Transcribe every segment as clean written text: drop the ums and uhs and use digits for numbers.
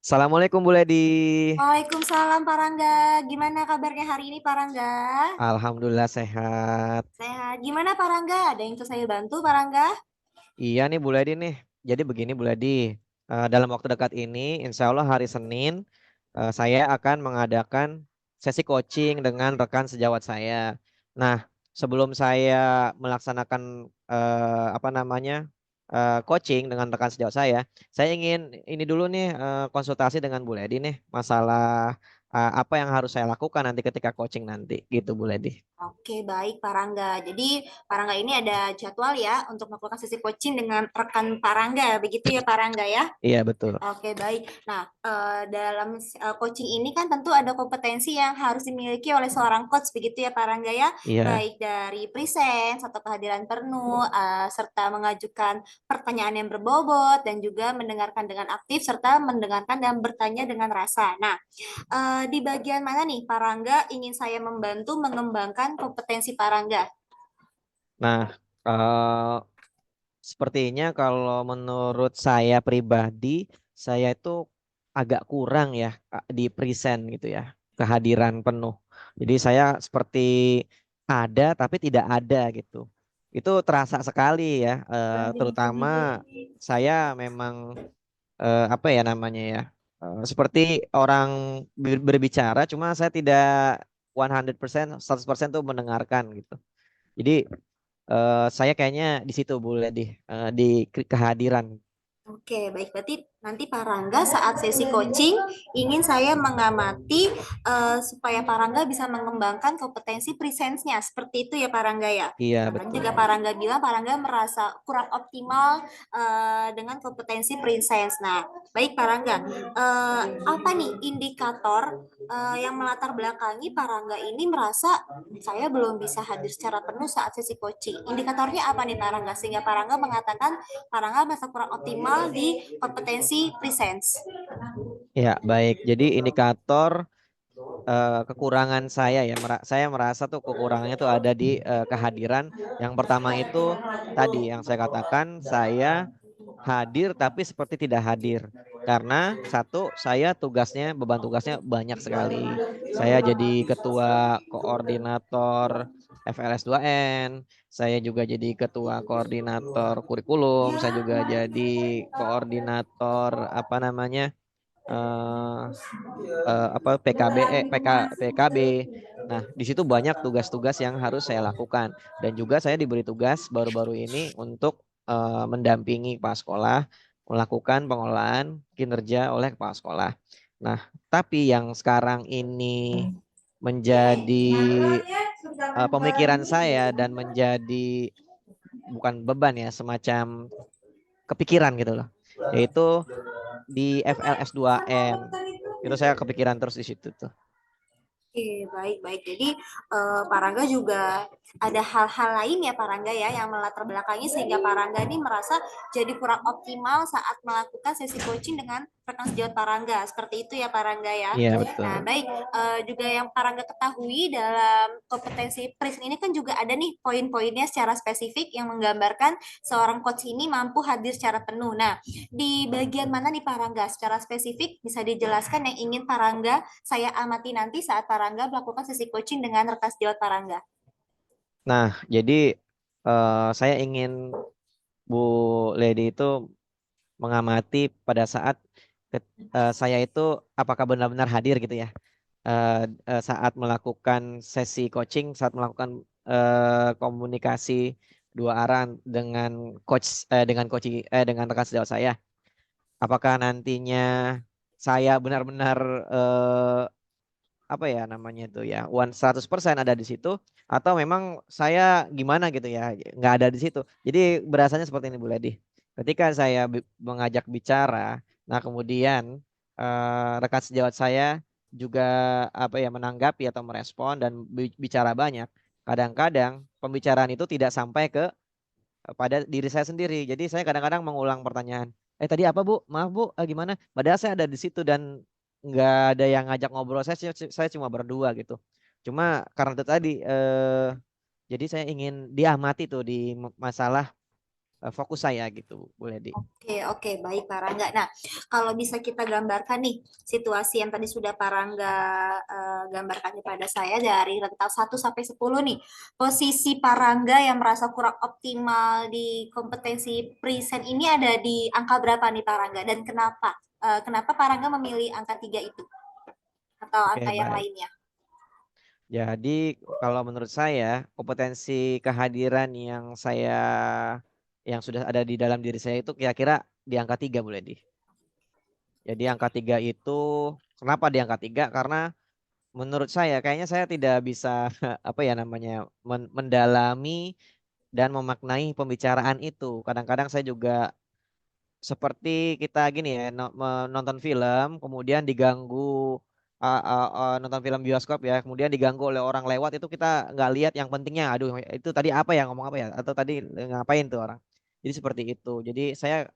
Assalamualaikum Bu Ledi. Waalaikumsalam Pak Rangga. Gimana kabarnya hari ini Pak Rangga? Alhamdulillah sehat. Sehat. Gimana Pak Rangga? Ada yang bisa saya bantu Pak Rangga? Iya nih Bu Ledi nih. Jadi begini Bu Ledi, dalam waktu dekat ini, insya Allah hari Senin, saya akan mengadakan sesi coaching dengan rekan sejawat saya. Nah, sebelum saya melaksanakan apa namanya coaching dengan rekan sejawat saya ingin ini dulu nih konsultasi dengan Bu Ledi nih masalah apa yang harus saya lakukan nanti ketika coaching nanti, gitu Bu Ledi. Oke, baik Pak Rangga. Jadi Pak Rangga ini ada jadwal ya untuk melakukan sesi coaching dengan rekan Pak Rangga. Begitu ya Pak Rangga ya? Iya betul. Oke, baik. Nah, dalam coaching ini kan tentu ada kompetensi yang harus dimiliki oleh seorang coach, begitu ya, Pak Rangga ya? Iya. Baik dari presence atau kehadiran penuh, serta mengajukan pertanyaan yang berbobot, dan juga mendengarkan dengan aktif, serta mendengarkan dan bertanya dengan rasa. Nah, di bagian mana nih, Pak Rangga ingin saya membantu mengembangkan kompetensi Pak Rangga? Nah, eh, sepertinya kalau menurut saya pribadi, saya itu agak kurang ya Kak, di present gitu ya, kehadiran penuh. Jadi saya seperti ada tapi tidak ada gitu. Itu terasa sekali ya, terutama saya memang apa ya namanya ya, seperti orang berbicara, cuma saya tidak 100%, 100% tuh mendengarkan gitu. Jadi saya kayaknya di situ Bu Ledi, di kehadiran. Oke, baik. Berarti nanti Pak Rangga saat sesi coaching ingin saya mengamati supaya Pak Rangga bisa mengembangkan kompetensi presence-nya. Seperti itu ya Pak Rangga ya. Iya Nah, tadi betul. juga Pak Rangga bilang Pak Rangga merasa kurang optimal dengan kompetensi presence. Nah, baik Pak Rangga. Apa nih indikator yang melatar belakangi Pak Rangga ini merasa saya belum bisa hadir secara penuh saat sesi coaching? Indikatornya apa nih Pak Rangga? Sehingga Pak Rangga mengatakan Parangga merasa kurang optimal di kompetensi presence. Ya baik. Jadi indikator kekurangan saya ya, saya merasa tuh kekurangannya tuh ada di kehadiran. Yang pertama itu tadi yang saya katakan, saya hadir tapi seperti tidak hadir. Karena satu, saya beban tugasnya banyak sekali. Saya jadi ketua koordinator FLS 2N, saya juga jadi ketua koordinator kurikulum, saya juga jadi koordinator apa namanya eh apa PKB PKB. Nah, di situ banyak tugas-tugas yang harus saya lakukan dan juga saya diberi tugas baru-baru ini untuk mendampingi kepala sekolah melakukan pengolahan kinerja oleh kepala sekolah. Nah, tapi yang sekarang ini menjadi pemikiran saya dan menjadi bukan beban ya, semacam kepikiran gitu loh. Yaitu di FLS 2N. Itu saya kepikiran terus di situ tuh. Oke, baik, baik. Jadi, Pak Rangga juga ada hal-hal lain ya, Pak Rangga ya, yang melatar belakangi sehingga Pak Rangga ini merasa jadi kurang optimal saat melakukan sesi coaching dengan rekan sejawat Pak Rangga. Seperti itu ya, Pak Rangga ya. Iya Nah, betul. baik. Juga yang Pak Rangga ketahui dalam kompetensi PRIS ini kan juga ada nih poin-poinnya secara spesifik yang menggambarkan seorang coach ini mampu hadir secara penuh. Nah, di bagian mana nih Pak Rangga secara spesifik bisa dijelaskan yang ingin Pak Rangga saya amati nanti saat Parangga melakukan sesi coaching dengan rekan sejawat Parangga. Nah, jadi saya ingin Bu Lady itu mengamati pada saat saya itu apakah benar-benar hadir gitu ya. Saat melakukan sesi coaching, saat melakukan komunikasi dua arah dengan dengan rekan sejawat saya. Apakah nantinya saya benar-benar apa ya namanya itu ya 100% ada di situ atau memang saya gimana gitu ya nggak ada di situ. Jadi berasanya seperti ini Bu Ledi. Ketika saya mengajak bicara, nah kemudian rekan sejawat saya juga apa ya menanggapi atau merespon dan bicara banyak. Kadang-kadang pembicaraan itu tidak sampai pada diri saya sendiri. Jadi saya kadang-kadang mengulang pertanyaan. Tadi apa Bu? Maaf Bu, gimana? Padahal saya ada di situ dan nggak ada yang ngajak ngobrol. Saya cuma berdua gitu. Cuma karena itu tadi, jadi saya ingin diamati tuh di masalah fokus saya gitu, Bu Ledi. Oke, oke, baik Pak Rangga. Nah, kalau bisa kita gambarkan nih situasi yang tadi sudah Pak Rangga gambarkan kepada saya dari rentang 1 sampai 10 nih. Posisi Pak Rangga yang merasa kurang optimal di kompetensi present ini ada di angka berapa nih Pak Rangga dan kenapa? Kenapa Pak Rangga memilih angka 3 itu atau angka Oke, yang baik. lainnya? Jadi kalau menurut saya kompetensi kehadiran yang sudah ada di dalam diri saya itu kira-kira di angka 3, Bu Ledi. Jadi angka 3 itu kenapa di angka 3? Karena menurut saya kayaknya saya tidak bisa apa ya namanya mendalami dan memaknai pembicaraan itu. Kadang-kadang saya juga seperti kita gini ya menonton film kemudian diganggu nonton film bioskop ya kemudian diganggu oleh orang lewat itu kita nggak lihat yang pentingnya. Aduh itu tadi apa ya ngomong apa ya atau tadi ngapain tuh orang. Jadi seperti itu. Jadi saya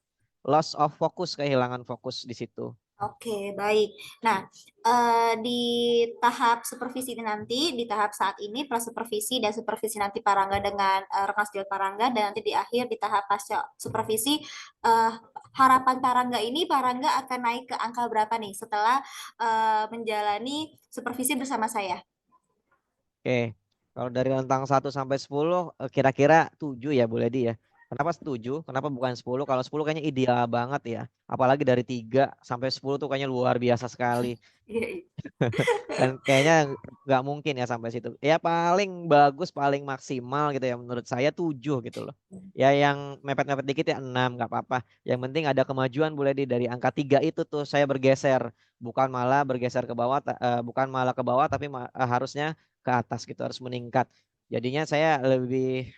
loss of focus, kehilangan fokus di situ. Oke, baik. Nah, di tahap supervisi ini nanti, di tahap saat ini, prasupervisi dan supervisi nanti Parangga dengan rekan sejawat Parangga, dan nanti di akhir di tahap pasca supervisi, eh, harapan Parangga ini, Parangga akan naik ke angka berapa nih setelah menjalani supervisi bersama saya? Oke, kalau dari rentang 1 sampai 10 kira-kira 7 ya Bu Ledi ya. Kenapa 7? Kenapa bukan 10? Kalau 10 kayaknya ideal banget ya. Apalagi dari 3 sampai 10 tuh kayaknya luar biasa sekali. Iya, iya. Dan kayaknya nggak mungkin ya sampai situ. Ya paling bagus, paling maksimal gitu ya menurut saya 7 gitu loh. Ya yang mepet-mepet dikit ya 6 nggak apa-apa. Yang penting ada kemajuan boleh dari angka 3 itu tuh saya bergeser. Bukan malah bergeser ke bawah, bukan malah ke bawah tapi harusnya ke atas gitu, harus meningkat. Jadinya saya lebih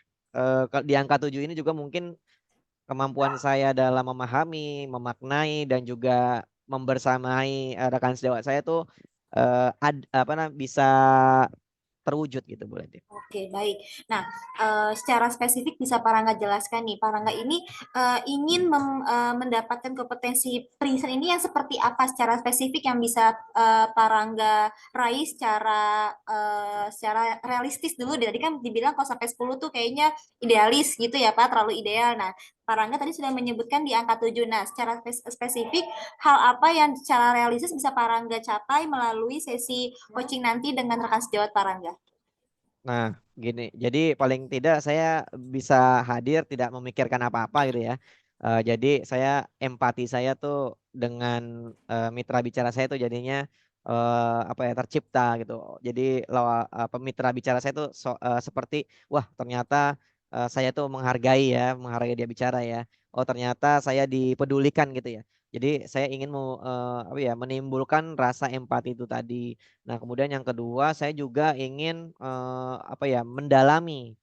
di angka 7 ini juga mungkin kemampuan saya dalam memahami, memaknai dan juga membersamai rekan sejawat saya tuh bisa terwujud gitu Bu Leti. Oke, baik. Nah, secara spesifik bisa Parangga jelaskan nih, Parangga ini ingin mendapatkan kompetensi present ini yang seperti apa secara spesifik yang bisa Parangga raih secara realistis dulu. Tadi kan dibilang kalau sampai 10 tuh kayaknya idealis gitu ya, Pak, terlalu ideal. Nah, Parangga tadi sudah menyebutkan di angka 7. Nah, secara spesifik, hal apa yang secara realistis bisa Parangga capai melalui sesi coaching nanti dengan rekan sejawat Parangga? Nah, gini, jadi paling tidak saya bisa hadir tidak memikirkan apa-apa gitu ya. Jadi saya empati saya tuh dengan mitra bicara saya tuh jadinya apa ya tercipta gitu. Jadi mitra bicara saya tuh seperti wah ternyata saya tuh menghargai dia bicara ya. Oh ternyata saya dipedulikan gitu ya. Jadi saya ingin apa ya menimbulkan rasa empati itu tadi. Nah, kemudian yang kedua, saya juga ingin apa ya, mendalami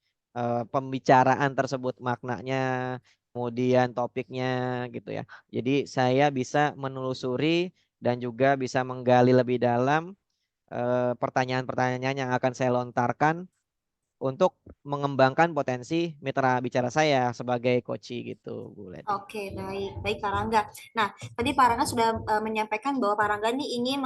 pembicaraan tersebut maknanya, kemudian topiknya gitu ya. Jadi saya bisa menelusuri dan juga bisa menggali lebih dalam pertanyaan-pertanyaan yang akan saya lontarkan untuk mengembangkan potensi mitra bicara saya sebagai coach gitu, Bu Leti. Oke, baik, baik Pak Rangga. Nah, tadi Pak Rangga sudah menyampaikan bahwa Pak Rangga ini ingin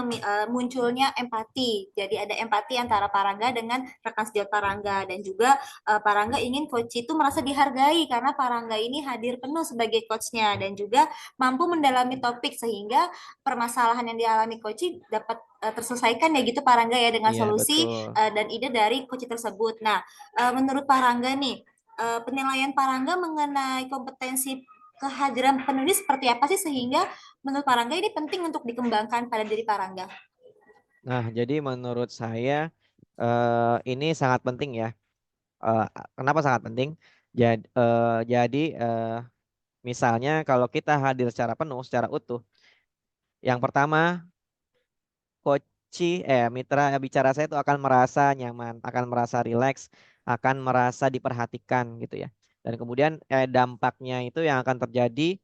munculnya empati. Jadi ada empati antara Pak Rangga dengan rekan sejawat Pak Rangga dan juga Pak Rangga ingin coach itu merasa dihargai karena Pak Rangga ini hadir penuh sebagai coachnya dan juga mampu mendalami topik sehingga permasalahan yang dialami coach dapat terselesaikan ya gitu Pak Rangga ya dengan Iya, solusi betul. dan ide dari coach tersebut. Nah, menurut Pak Rangga nih penilaian Parangga mengenai kompetensi kehadiran penulis seperti apa sih sehingga menurut Parangga ini penting untuk dikembangkan pada diri Parangga? Nah, jadi menurut saya ini sangat penting ya. Eh, Kenapa sangat penting? Jadi misalnya kalau kita hadir secara penuh, secara utuh, yang pertama mitra bicara saya itu akan merasa nyaman, akan merasa rileks, akan merasa diperhatikan gitu ya. Dan kemudian dampaknya itu yang akan terjadi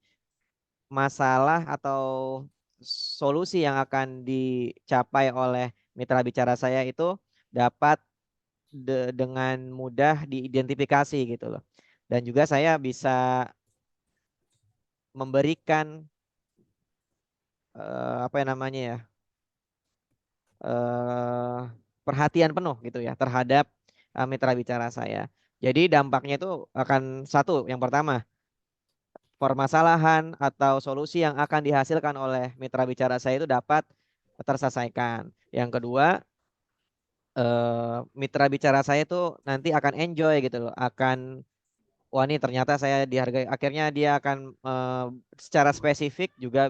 masalah atau solusi yang akan dicapai oleh mitra bicara saya itu dapat dengan mudah diidentifikasi gitu loh. Dan juga saya bisa memberikan apa yang namanya ya eh, perhatian penuh gitu ya terhadap mitra bicara saya. Jadi dampaknya itu akan satu, yang pertama permasalahan atau solusi yang akan dihasilkan oleh mitra bicara saya itu dapat terselesaikan. Yang kedua, mitra bicara saya itu nanti akan enjoy gitu loh, akan wah ini ternyata saya dihargai. Akhirnya dia akan secara spesifik juga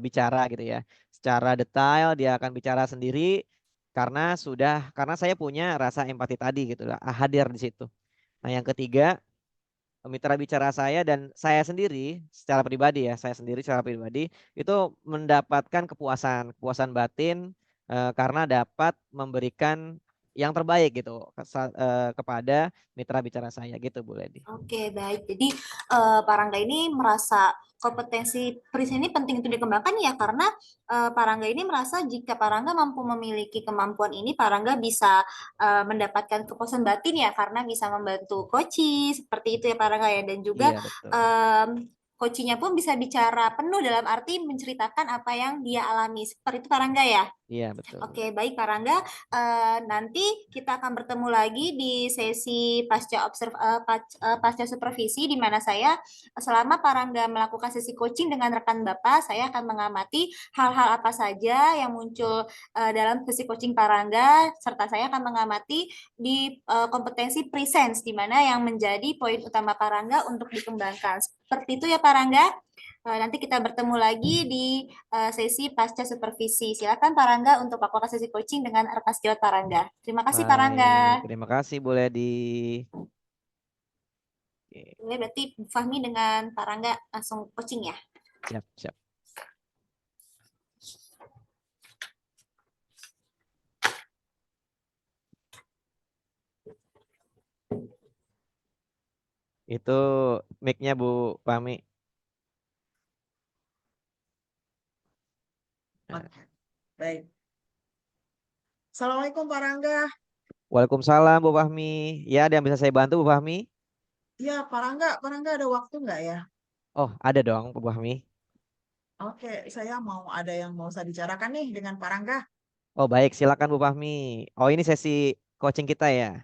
bicara gitu ya, secara detail dia akan bicara sendiri karena saya punya rasa empati tadi gitu lah, hadir di situ. Nah yang ketiga, mitra bicara saya dan saya sendiri secara pribadi ya, saya sendiri secara pribadi itu mendapatkan kepuasan batin karena dapat memberikan yang terbaik gitu kepada mitra bicara saya gitu Bu Ledi. Oke, baik. Jadi Pak Rangga ini merasa kompetensi Pris ini penting untuk dikembangkan ya karena Pak Rangga ini merasa jika Pak Rangga mampu memiliki kemampuan ini, Pak Rangga bisa mendapatkan kepuasan batin ya karena bisa membantu coaching seperti itu ya Pak Rangga ya dan juga Iya betul. em, coachingnya pun bisa bicara penuh dalam arti menceritakan apa yang dia alami seperti itu Pak Rangga ya. Iya betul Bu. Oke, baik Pak Rangga. Nanti kita akan bertemu lagi di sesi pasca supervisi di mana saya selama Pak Rangga melakukan sesi coaching dengan rekan Bapak, saya akan mengamati hal-hal apa saja yang muncul dalam sesi coaching Pak Rangga serta saya akan mengamati di kompetensi presence di mana yang menjadi poin utama Pak Rangga untuk dikembangkan. Seperti itu ya Pak Rangga. Nanti kita bertemu lagi di sesi pasca supervisi. Silakan Pak Rangga untuk melakukan sesi coaching dengan rekan sejawat Pak Rangga. Terima kasih Pak Rangga. Baik, terima kasih Bu Ledi. Oke, Boleh berarti Bu Fahmi dengan Pak Rangga langsung coaching ya. siap, siap. Itu mic-nya Bu Fahmi. Nah, Oke, baik. Assalamualaikum Pak Rangga. Waalaikumsalam Bu Fahmi. Ya, ada yang bisa saya bantu Bu Fahmi? Ya, Pak Rangga ada waktu nggak ya? Oh, ada dong Bu Fahmi. Oke, saya mau ada yang mau saya bicarakan nih dengan Pak Rangga. Oh, baik, silakan Bu Fahmi. Oh, ini sesi coaching kita ya.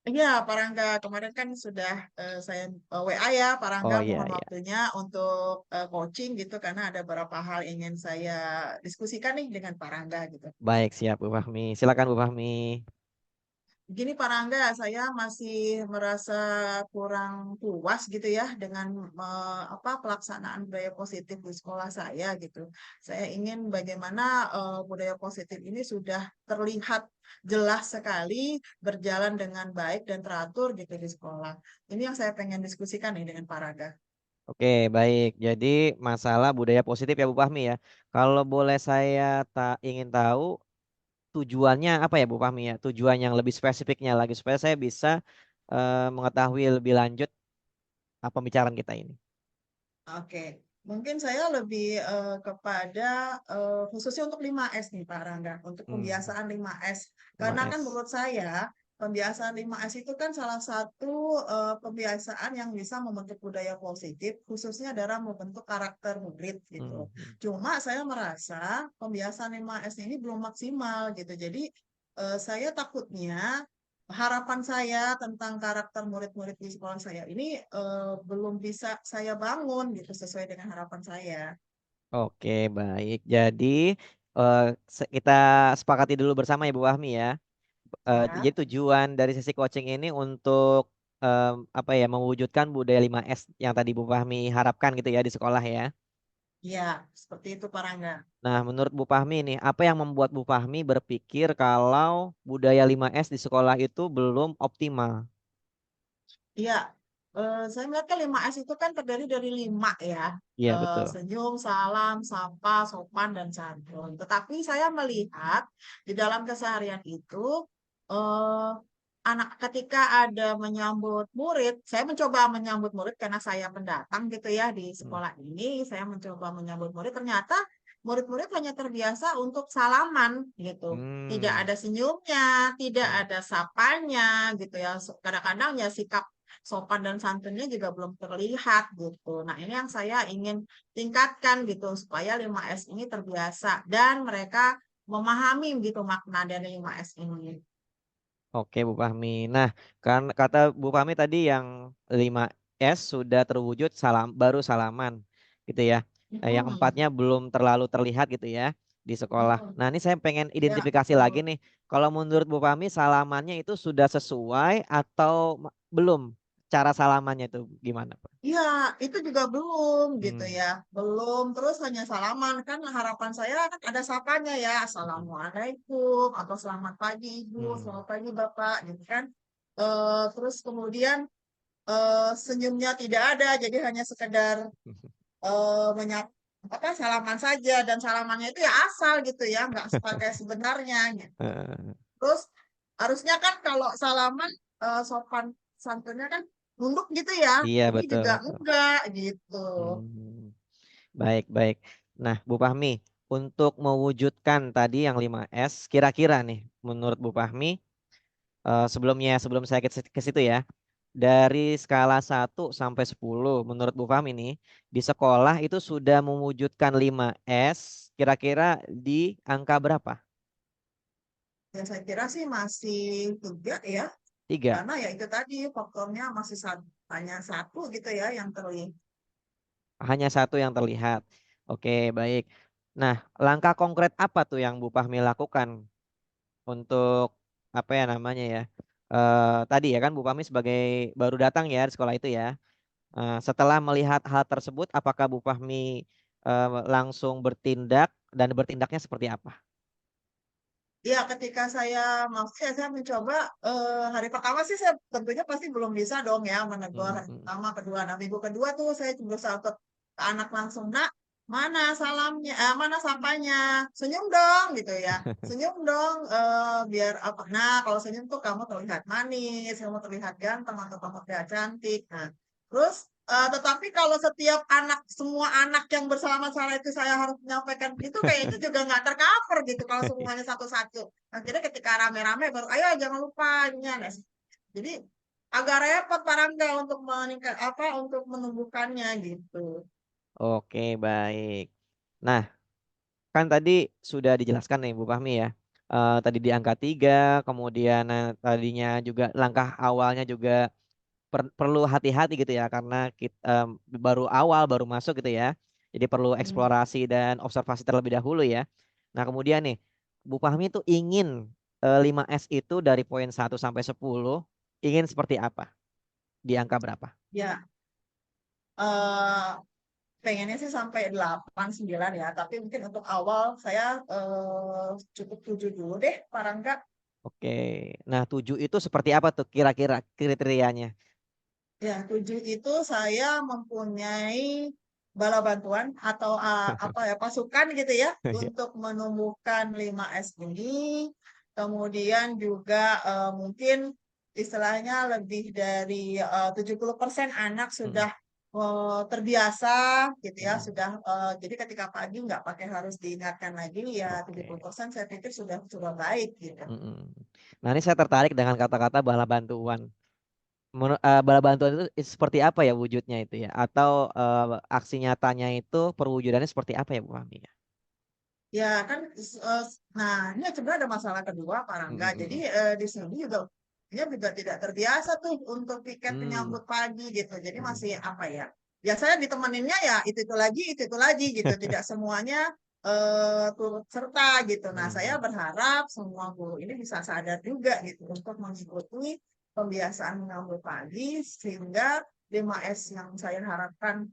Iya, Pak Rangga, kemarin kan sudah saya WA ya, Pak Rangga Oh iya mohon iya. waktunya untuk coaching gitu, karena ada beberapa hal ingin saya diskusikan nih dengan Pak Rangga gitu. Baik, siap Bu Fahmi. Silakan Bu Fahmi. Gini Pak Rangga, saya masih merasa kurang puas gitu ya dengan pelaksanaan budaya positif di sekolah saya gitu. Saya ingin bagaimana budaya positif ini sudah terlihat jelas sekali berjalan dengan baik dan teratur gitu di sekolah. Ini yang saya pengen diskusikan nih dengan Pak Rangga. Oke, baik. Jadi masalah budaya positif ya Bu Fahmi ya. Kalau boleh saya tak ingin tahu tujuannya apa ya Bu Fahmi ya? Tujuan yang lebih spesifiknya lagi supaya saya bisa mengetahui lebih lanjut apa pembicaraan kita ini. Oke, mungkin saya lebih kepada khususnya untuk 5S nih Pak Rangga, untuk Hmm, pembiasaan 5S. Karena kan 5S. menurut saya pembiasaan 5S itu kan salah satu pembiasaan yang bisa membentuk budaya positif, khususnya dalam membentuk karakter murid gitu. Hmm, hmm. Cuma saya merasa pembiasaan 5S ini belum maksimal gitu. Jadi saya takutnya harapan saya tentang karakter murid-murid di sekolah saya ini belum bisa saya bangun gitu sesuai dengan harapan saya. Oke, baik. Jadi eh, kita sepakati dulu bersama ya Bu Fahmi ya. Jadi Ya, tujuan dari sesi coaching ini untuk apa ya mewujudkan budaya 5S yang tadi Bu Fahmi harapkan gitu ya di sekolah ya. ya, seperti itu Pak Rangga. Nah, menurut Bu Fahmi nih, apa yang membuat Bu Fahmi berpikir kalau budaya 5S di sekolah itu belum optimal? Iya, saya melihatkan 5S itu kan terdiri dari 5 ya. Iya, betul. Senyum, salam, sapa, sopan, dan santun. Tetapi saya melihat di dalam keseharian itu, eh, anak ketika ada menyambut murid, saya mencoba menyambut murid karena saya pendatang gitu ya di Hmm. sekolah ini, saya mencoba menyambut murid, ternyata murid-murid hanya terbiasa untuk salaman gitu. Tidak Hmm. ada senyumnya, tidak Hmm. ada sapanya gitu ya. Kadang-kadang ya sikap sopan dan santunnya juga belum terlihat gitu. Nah, ini yang saya ingin tingkatkan gitu supaya 5S ini terbiasa dan mereka memahami gitu makna dari 5S ini. Oke, Bu Fahmi. Nah, kan kata Bu Fahmi tadi yang 5 S sudah terwujud baru salaman gitu ya. Yang Mm-mm. 4-nya belum terlalu terlihat gitu ya di sekolah. Mm-mm. Nah, ini saya pengen Ya, identifikasi lagi betul. nih. Kalau menurut Bu Fahmi salamannya itu sudah sesuai atau belum? Cara salamannya itu gimana, Pak? Iya, itu juga belum gitu Hmm. ya. Belum, terus hanya salaman. Kan harapan saya kan ada sapanya ya. Hmm. Assalamualaikum, atau selamat pagi Ibu, Hmm. selamat pagi Bapak, gitu kan. Terus kemudian senyumnya tidak ada, jadi hanya sekedar menyapa apa salaman saja dan salamannya itu ya asal gitu ya, nggak pakai sebenarnya gitu. Eh, Terus harusnya kan kalau salaman sopan santunnya kan nunduk gitu ya. iya Ini betul juga betul. enggak gitu. Hmm. Baik, baik. Nah, Bu Fahmi, untuk mewujudkan tadi yang 5S, kira-kira nih, menurut Bu Fahmi, sebelum saya ke situ ya, dari skala 1 sampai 10, menurut Bu Fahmi nih, di sekolah itu sudah mewujudkan 5S, kira-kira di angka berapa? Ya saya kira sih masih 3 ya. 3. Karena ya itu tadi faktornya masih hanya satu gitu ya yang terlihat. Hanya satu yang terlihat. Oke, baik. Nah, langkah konkret apa tuh yang Bu Fahmi lakukan untuk apa ya namanya ya? Tadi ya kan Bu Fahmi sebagai baru datang ya di sekolah itu ya. Setelah melihat hal tersebut, apakah Bu Fahmi langsung bertindak dan bertindaknya seperti apa? Ya, ketika saya masuk ya saya mencoba hari pertama sih saya tentunya pasti belum bisa dong ya menegur Hmm, hari hmm. pertama, kedua. Nah, minggu kedua tuh saya berusaha ke anak langsung, nak, mana salamnya, mana sapanya, senyum dong gitu ya, senyum dong biar apa? Nah, kalau senyum tuh kamu terlihat manis, kamu terlihat ganteng atau kamu terlihat cantik. Nah, terus tetapi kalau setiap anak, semua anak yang bersama saya itu saya harus menyampaikan itu kayaknya juga nggak tercover gitu kalau semuanya satu-satu. Akhirnya ketika rame-rame baru, ayo jangan lupa ini. Nah, jadi agak repot Pak Rangga untuk meningkat apa untuk menumbuhkannya gitu. Oke, baik. Nah, kan tadi sudah dijelaskan nih Bu Fahmi ya. Tadi di angka 3, kemudian tadinya juga langkah awalnya juga perlu hati-hati gitu ya karena kita baru awal baru masuk gitu ya. Jadi perlu Hmm. eksplorasi dan observasi terlebih dahulu ya. Nah, kemudian nih Bu Fahmi itu ingin 5S itu dari poin 1 sampai 10 ingin seperti apa? Di angka berapa? Ya, eh, pengennya sih sampai 8 9 ya, tapi mungkin untuk awal saya cukup 7 dulu deh Pak Rangga. Oke. Nah, 7 itu seperti apa tuh kira-kira kriterianya? Ya, 7 itu saya mempunyai bala bantuan atau apa ya pasukan gitu ya untuk menumbuhkan 5S ini. Kemudian juga mungkin istilahnya lebih dari 70% anak Mm, sudah terbiasa gitu ya, mm, sudah jadi ketika pagi nggak pakai harus diingatkan lagi ya oke. 70% saya pikir sudah baik gitu. Mm-mm. Nah, ini saya tertarik dengan kata-kata bala bantuan. Bala bantuan itu seperti apa ya wujudnya itu ya? Atau aksi nyatanya itu perwujudannya seperti apa ya Bu Fahmi ya? Ya kan, nah ini sebenarnya ada masalah kedua Pak Rangga. Jadi Mm-mm. di sini juga dia juga tidak terbiasa tuh untuk piket Hmm. penyambut pagi gitu. Jadi Hmm. masih apa ya? Biasanya ditemeninnya ya itu lagi, itu lagi gitu. Tidak semuanya turut serta gitu. Nah, saya Hmm. berharap semua guru ini bisa sadar juga gitu untuk mengikuti pembiasaan menyambut pagi sehingga 5S yang saya harapkan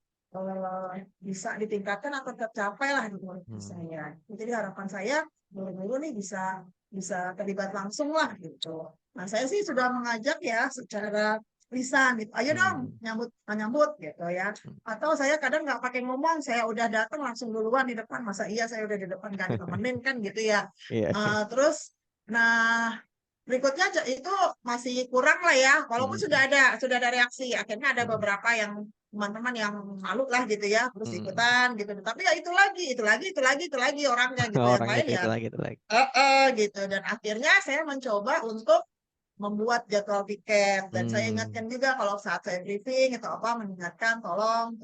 bisa ditingkatkan atau tercapai lah di murid Hmm. saya. Jadi harapan saya guru-guru nih bisa bisa terlibat langsung lah gitu. Nah saya sih sudah mengajak ya secara lisan gitu. Ayo dong Hmm. menyambut gitu ya. Hmm. Atau saya kadang nggak pakai ngomong, saya udah datang langsung duluan di depan. Masa iya saya udah di depan gak ditemenin kan gitu ya. Iya. Terus, nah berikutnya itu masih kurang lah ya, walaupun Hmm. sudah ada reaksi. Akhirnya ada Hmm. beberapa yang teman-teman yang malu lah gitu ya, terus Hmm. ikutan gitu. Tapi ya itu lagi orangnya gitu. Yang Orangnya lain itu ya, itu lagi itu lagi. gitu. Dan akhirnya saya mencoba untuk membuat jadwal piket. Dan saya Hmm. ingatkan juga kalau saat saya briefing atau apa, mengingatkan tolong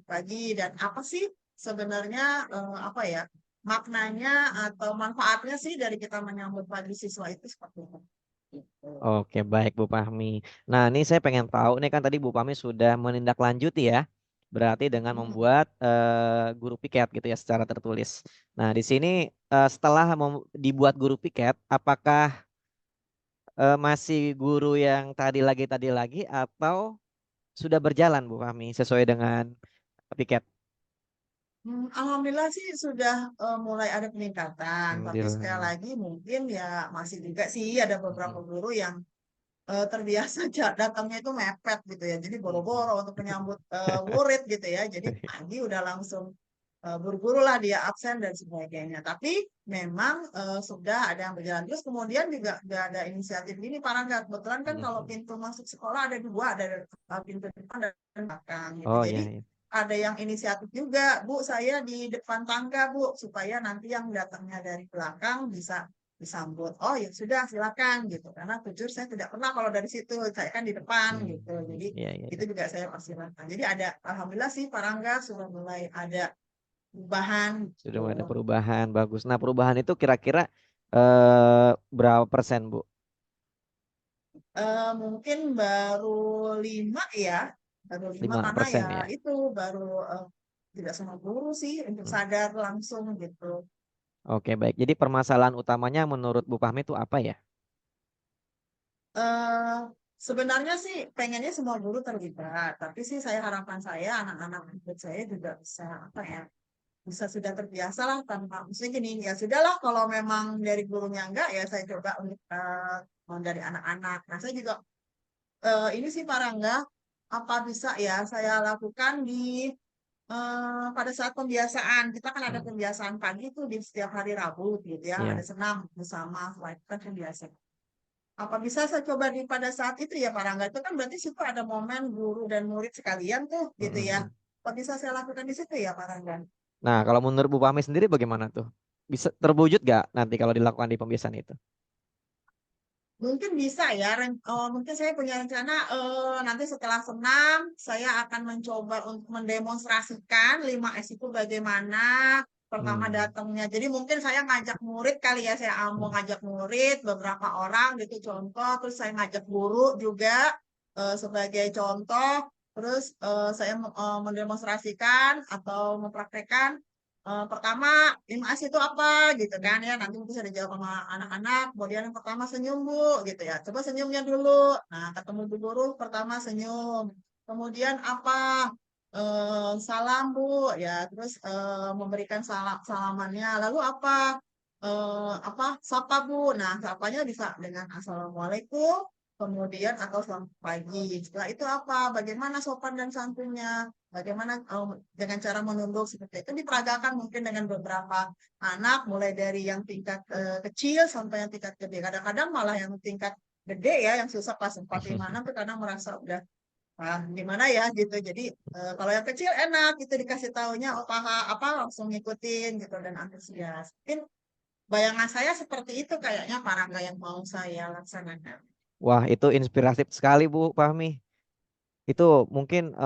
pagi dan apa sih sebenarnya apa ya maknanya atau manfaatnya sih dari kita menyambut pagi siswa itu seperti itu. gitu. Oke, baik Bu Fahmi. Nah, ini saya pengen tahu nih kan tadi Bu Fahmi sudah menindaklanjuti ya. Berarti dengan Mm. membuat guru piket gitu ya secara tertulis. Nah, di sini setelah dibuat guru piket, apakah masih guru yang tadi lagi atau sudah berjalan Bu Fahmi sesuai dengan piket? Alhamdulillah sih sudah mulai ada peningkatan, tapi sekali Alhamdulillah. lagi mungkin ya masih juga sih ada beberapa Mm-mm. guru yang terbiasa datangnya itu mepet gitu ya. Jadi Mm-mm. boro-boro untuk menyambut murid gitu ya. Jadi pagi udah langsung buru-buru lah dia absen dan sebagainya. Tapi memang sudah ada yang berjalan. Terus kemudian juga udah ada inisiatif gini, para nggak kebetulan kan kalau Mm-mm. pintu masuk sekolah ada dua, ada pintu depan dan belakang gitu. Oh Jadi iya, iya. ada yang inisiatif juga, Bu, saya di depan tangga, Bu, supaya nanti yang datangnya dari belakang bisa disambut. Oh ya sudah silakan gitu. Karena jujur saya tidak pernah kalau dari situ, saya kan di depan gitu. Jadi Iya, iya, itu iya. juga saya persilahkan. Jadi ada, alhamdulillah sih Pak Rangga sudah mulai ada perubahan Sudah gitu. ada perubahan, bagus. Nah, perubahan itu kira-kira berapa persen, Bu? Mungkin baru 5 ya, baru 5 lima karena ya persen ya. itu baru tidak semua guru sih untuk Hmm. sadar langsung gitu. Oke, baik. Jadi permasalahan utamanya menurut Bu Fahmi itu apa ya? eh Sebenarnya sih pengennya semua guru terlibat, tapi sih saya harapan saya anak-anak murid saya juga bisa apa ya, bisa sudah terbiasa lah tanpa maksudnya gini ya sudahlah kalau memang dari gurunya enggak ya saya coba untuk dari anak-anak. Nah saya juga ini sih Pak Rangga, apa bisa ya saya lakukan di pada saat pembiasaan kita kan ada Hmm. pembiasaan pagi tuh di setiap hari Rabu gitu ya ada Iya. senam bersama itu kan pembiasaan. Apa bisa saya coba di pada saat itu ya Pak Rangga? Itu kan berarti situ ada momen guru dan murid sekalian tuh gitu ya. Mm-mm. Apa bisa saya lakukan di situ ya Pak Rangga? Nah, kalau menurut Bu Fahmi sendiri bagaimana tuh? Bisa terwujud gak nanti kalau dilakukan di pembiasaan itu? Mungkin bisa ya. Mungkin saya punya rencana nanti setelah senam saya akan mencoba untuk mendemonstrasikan 5S itu bagaimana pertama Hmm. datangnya. Jadi mungkin saya ngajak murid kali ya, saya mau ngajak murid beberapa orang gitu contoh, terus saya ngajak guru juga sebagai contoh, terus saya mendemonstrasikan atau mempraktekkan pertama 5S itu apa gitu kan ya nanti bisa dijawab sama anak-anak kemudian yang pertama senyum Bu gitu ya coba senyumnya dulu nah ketemu Bu Guru pertama senyum kemudian apa salam Bu ya terus memberikan salamannya lalu apa sapa Bu nah sapanya bisa dengan assalamualaikum kemudian atau selamat pagi setelah itu apa bagaimana sopan dan santunnya bagaimana dengan cara menunduk seperti itu diperagakan mungkin dengan beberapa anak mulai dari yang tingkat kecil sampai yang tingkat gede. Kadang-kadang malah yang tingkat gede ya yang susah kelas 4 5 6 tuh karena merasa udah gimana ya gitu. Jadi kalau yang kecil enak gitu dikasih taunya oh apa langsung ngikutin gitu dan antusias. Mungkin bayangan saya seperti itu kayaknya Pak Rangga yang mau saya laksanakan. Wah, itu inspiratif sekali Bu Fahmi. Itu mungkin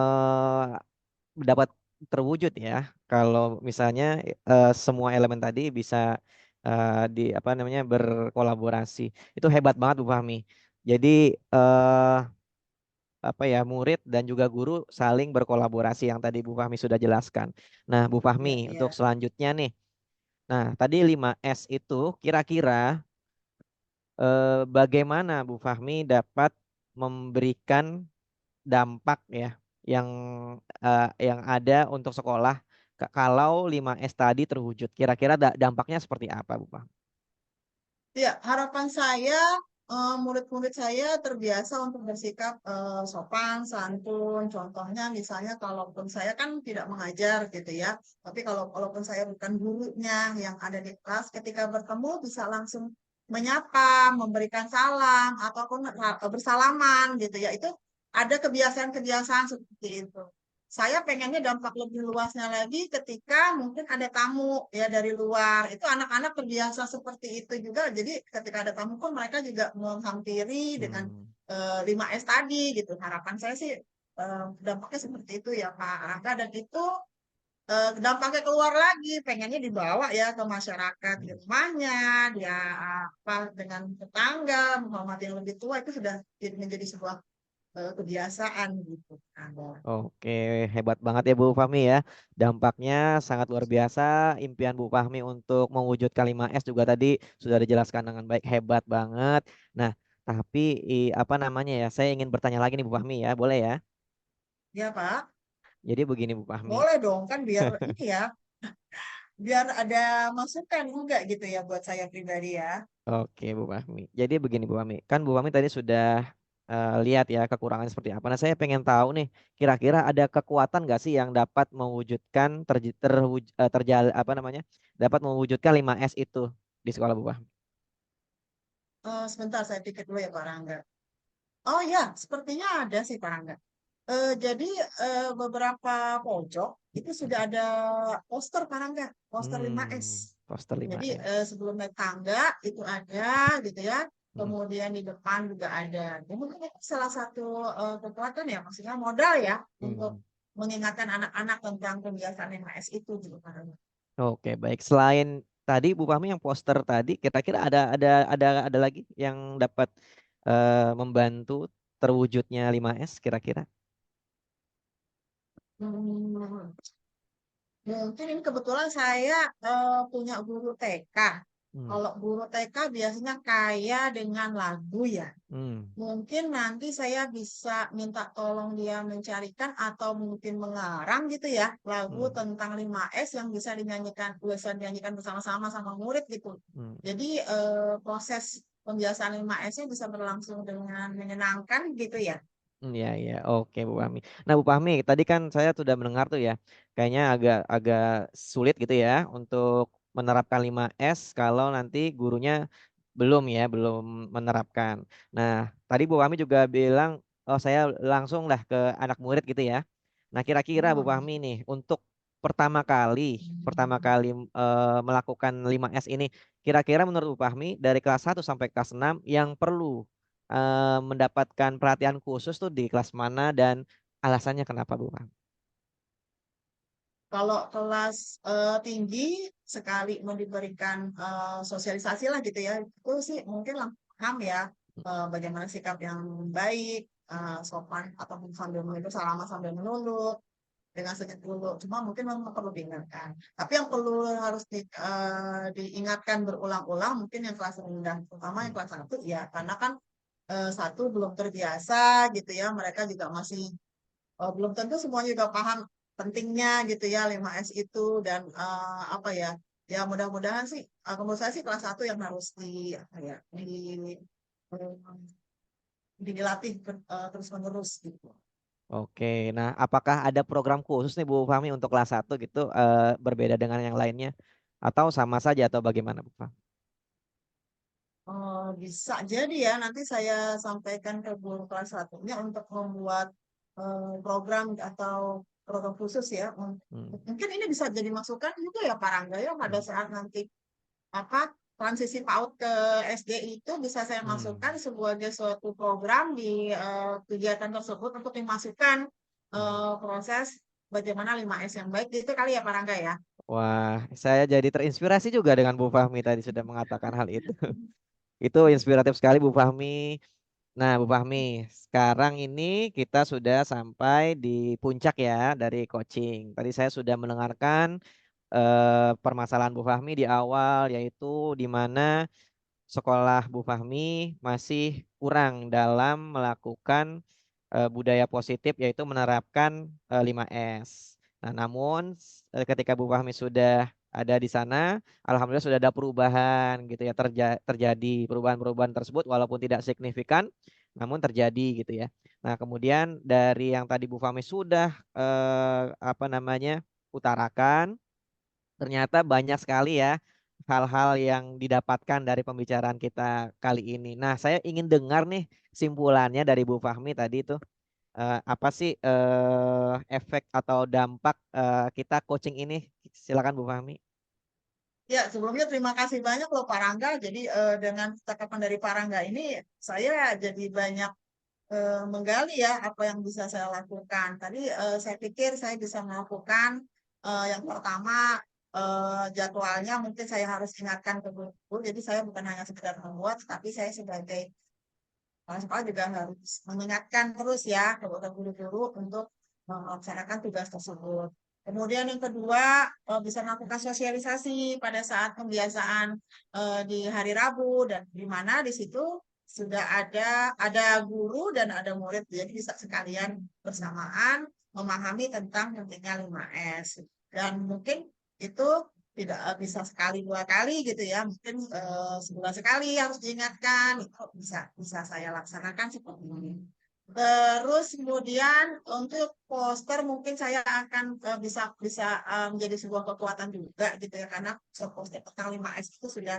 dapat terwujud ya kalau misalnya semua elemen tadi bisa di apa namanya berkolaborasi. Itu hebat banget Bu Fahmi. Jadi eh, apa ya murid dan juga guru saling berkolaborasi yang tadi Bu Fahmi sudah jelaskan. Nah, Bu Fahmi Iya, untuk iya. selanjutnya nih. Nah, tadi 5S itu kira-kira bagaimana Bu Fahmi dapat memberikan dampak ya yang yang ada untuk sekolah kalau 5S tadi terwujud. Kira-kira dampaknya seperti apa, Bu Fahmi? Ya, harapan saya murid-murid saya terbiasa untuk bersikap sopan, santun. Contohnya misalnya kalaupun saya kan tidak mengajar gitu ya, tapi kalaupun saya bukan gurunya yang ada di kelas, ketika bertemu bisa langsung menyapa, memberikan salam ataupun bersalaman gitu ya. Itu ada kebiasaan-kebiasaan seperti itu. Saya pengennya dampak lebih luasnya lagi ketika mungkin ada tamu ya dari luar. Itu anak-anak terbiasa seperti itu juga. Jadi ketika ada tamu pun mereka juga menghampiri dengan Hmm. 5S tadi gitu. Harapan saya sih dampaknya seperti itu ya Pak Rangga. Dan itu dampaknya keluar lagi, pengennya dibawa ya ke masyarakat di rumahnya, dia apa dengan tetangga, menghormati yang lebih tua itu sudah menjadi sebuah kebiasaan gitu. Oke, hebat banget ya Bu Fahmi ya. Dampaknya sangat luar biasa. Impian Bu Fahmi untuk mewujudkan 5S juga tadi sudah dijelaskan dengan baik, hebat banget. Nah, tapi apa namanya ya? Saya ingin bertanya lagi nih Bu Fahmi ya, boleh ya? Ya Pak, Jadi begini Bu Fahmi. boleh dong kan biar ini ya, biar ada masukan juga gitu ya buat saya pribadi ya. Oke Bu Fahmi. Jadi begini Bu Fahmi, kan Bu Fahmi tadi sudah lihat ya kekurangan seperti apa. Nah saya pengen tahu nih, kira-kira ada kekuatan nggak sih yang dapat mewujudkan apa namanya, dapat mewujudkan 5S itu di sekolah Bu Fahmi? Sebentar saya pikir dulu ya Pak Rangga. Oh ya, sepertinya ada sih Pak Rangga. Jadi beberapa pojok itu sudah ada poster Pak Rangga, poster 5S. Poster Jadi 5S. sebelum naik tangga itu ada gitu ya. Hmm, Kemudian di depan juga ada. Jadi mungkin itu salah satu kekuatan ya, maksudnya modal ya untuk hmm. mengingatkan anak-anak tentang kebiasaan 5S itu gitu Pak Rangga. Oke baik. Selain tadi Bu Fahmi yang poster tadi, kira-kira ada lagi yang dapat membantu terwujudnya 5S kira-kira? Hmm, Mungkin ini kebetulan saya punya guru TK. Hmm, Kalau guru TK biasanya kaya dengan lagu ya. hmm, Mungkin nanti saya bisa minta tolong dia mencarikan atau mungkin mengarang gitu ya lagu hmm, tentang 5S yang bisa dinyanyikan bersama-sama sama murid gitu. hmm. Jadi proses pembiasaan 5S-nya bisa berlangsung dengan menyenangkan gitu ya. Iya, iya. Oke, Bu Fahmi. Nah, Bu Fahmi, tadi kan saya sudah mendengar tuh ya, kayaknya agak agak sulit gitu ya untuk menerapkan 5S kalau nanti gurunya belum menerapkan. Nah, tadi Bu Fahmi juga bilang, oh saya langsung lah ke anak murid gitu ya. Nah, kira-kira Bu Hmm. Fahmi nih, untuk pertama kali melakukan 5S ini, kira-kira menurut Bu Fahmi dari kelas 1 sampai kelas 6 yang perlu mendapatkan perhatian khusus tuh di kelas mana dan alasannya kenapa Bu Fahmi? Kalau kelas tinggi sekali mau diberikan sosialisasi lah gitu ya, itu sih mungkin langsung paham ya bagaimana sikap yang baik, sopan ataupun sambil menunduk, salaman sambil menunduk dengan senyum dulu. Cuma mungkin memang perlu diingatkan. Tapi yang perlu harus diingatkan berulang-ulang mungkin yang kelas rendah, terutama yang Hmm. kelas 1 ya, karena kan satu belum terbiasa gitu ya, mereka juga masih belum tentu semuanya juga paham pentingnya gitu ya 5S itu dan apa ya ya mudah-mudahan sih menurut saya sih kelas 1 yang harus di apa ya eh, dilatih terus-menerus gitu. Oke, nah apakah ada program khusus nih Bu Fahmi untuk kelas 1 gitu berbeda dengan yang lainnya atau sama saja atau bagaimana Bu Fahmi? Bisa jadi ya nanti saya sampaikan ke guru kelas satunya untuk membuat program atau program khusus ya. Hmm, Mungkin ini bisa jadi masukan juga ya Pak Rangga ya pada hmm, saat nanti apa transisi PAUD ke SD itu bisa saya masukkan hmm, sebagai suatu program di kegiatan tersebut untuk dimasukkan hmm. proses bagaimana 5S yang baik itu kali ya Pak Rangga ya. Wah, saya jadi terinspirasi juga dengan Bu Fahmi tadi sudah mengatakan hal itu. Itu inspiratif sekali Bu Fahmi. Nah, Bu Fahmi, sekarang ini kita sudah sampai di puncak ya dari coaching. Tadi saya sudah mendengarkan permasalahan Bu Fahmi di awal, yaitu di mana sekolah Bu Fahmi masih kurang dalam melakukan budaya positif, yaitu menerapkan 5S. Nah, namun ketika Bu Fahmi sudah ada di sana, alhamdulillah sudah ada perubahan gitu ya, terjadi perubahan-perubahan tersebut walaupun tidak signifikan, namun terjadi gitu ya. Nah, kemudian dari yang tadi Bu Fahmi sudah apa namanya utarakan, ternyata banyak sekali ya hal-hal yang didapatkan dari pembicaraan kita kali ini. Nah, saya ingin dengar nih simpulannya dari Bu Fahmi tadi itu apa sih efek atau dampak kita coaching ini? Silakan Bu Fahmi. Ya, sebelumnya terima kasih banyak loh Pak Rangga. Jadi dengan cakapan dari Pak Rangga ini saya jadi banyak menggali ya apa yang bisa saya lakukan. Tadi saya pikir saya bisa melakukan Yang pertama jadwalnya mungkin saya harus ingatkan ke guru, jadi saya bukan hanya sekedar membuat, tapi saya sebagai kepala sekolah juga harus mengingatkan terus ya kepada guru-guru untuk melaksanakan tugas tersebut. Kemudian yang kedua, bisa melakukan sosialisasi pada saat pembiasaan di hari Rabu, dan di mana di situ sudah ada guru dan ada murid, jadi bisa sekalian bersamaan memahami tentang pentingnya 5S. Dan mungkin itu tidak bisa sekali dua kali gitu ya, mungkin sebulan sekali harus diingatkan, itu bisa bisa saya laksanakan seperti ini. Terus kemudian untuk poster mungkin saya akan bisa bisa menjadi sebuah kekuatan juga gitu ya, karena poster tentang 5S itu sudah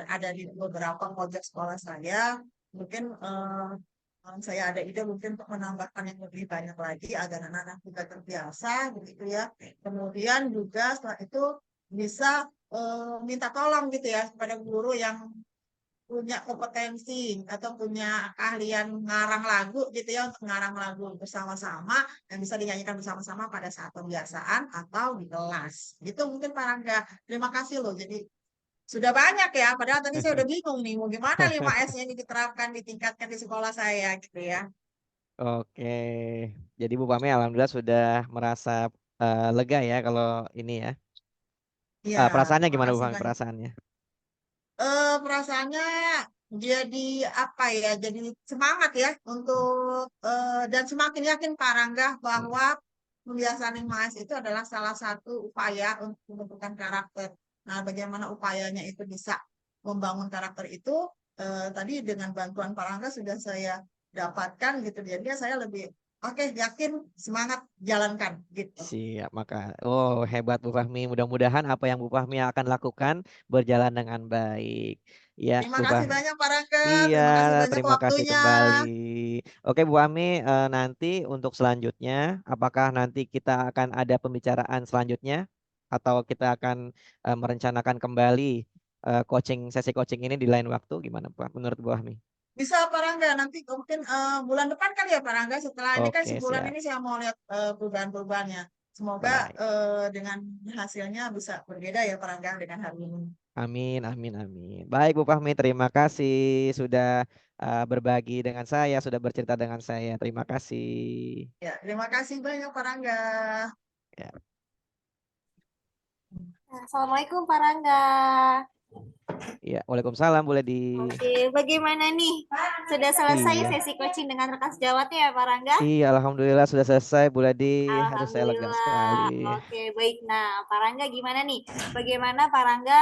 ada di beberapa pojok sekolah saya. Mungkin saya ada ide mungkin untuk menambahkan yang lebih banyak lagi agar anak-anak juga terbiasa begitu ya. Kemudian juga setelah itu bisa minta tolong gitu ya kepada guru yang punya kompetensi atau punya keahlian ngarang lagu gitu ya, untuk ngarang lagu bersama-sama yang bisa dinyanyikan bersama-sama pada saat pembiasaan atau di kelas. Gitu mungkin Pak Rangga. Terima kasih loh. Jadi sudah banyak ya, padahal tadi saya udah bingung nih mau gimana 5S-nya ini diterapkan, ditingkatkan di sekolah saya gitu ya. Oke, jadi Bu Pami alhamdulillah sudah merasa lega ya kalau ini ya. Iya, Perasaannya terima gimana Bu kasih Pami banyak. perasaannya? Perasaannya jadi apa ya? Jadi semangat ya untuk dan semakin yakin Pak Rangga Hmm. bahwa pembiasaan 5S itu adalah salah satu upaya untuk pembentukan karakter. Nah, bagaimana upayanya itu bisa membangun karakter itu tadi dengan bantuan Pak Rangga sudah saya dapatkan gitu. Jadi saya lebih oke, yakin, semangat jalankan gitu. Siap, maka hebat Bu Fahmi. Mudah-mudahan apa yang Bu Fahmi akan lakukan berjalan dengan baik. Ya, Terima Bu kasih Fahmi. banyak Pak Rangga, Iya, terima kasih banyak terima kasih waktunya. kembali. Oke, Bu Fahmi, nanti untuk selanjutnya, apakah nanti kita akan ada pembicaraan selanjutnya atau kita akan merencanakan kembali sesi coaching ini di lain waktu? Gimana, Pak? Menurut Bu Fahmi? Bisa Pak Rangga, nanti mungkin bulan depan kali ya Pak Rangga. Setelah ini kan Oke, sebulan siap. ini saya mau lihat perubahan-perubahannya. Semoga Baik. dengan hasilnya bisa berbeda ya Pak Rangga dengan hari ini. Amin, amin, amin. Baik, Bu Fahmi, terima kasih sudah berbagi dengan saya, sudah bercerita dengan saya. Terima kasih. Ya, terima kasih banyak Pak Rangga. Ya, Nah, Assalamualaikum Pak Rangga. ya. Waalaikumsalam, boleh di. Oke, bagaimana nih? Sudah selesai Iya, sesi coaching dengan rekan sejawatnya ya Pak Rangga? iya, alhamdulillah sudah selesai, Bu Ledi. Aduh, saya lega sekali. Alhamdulillah. Oke, baik. Nah, Pak Rangga gimana nih? Bagaimana Pak Rangga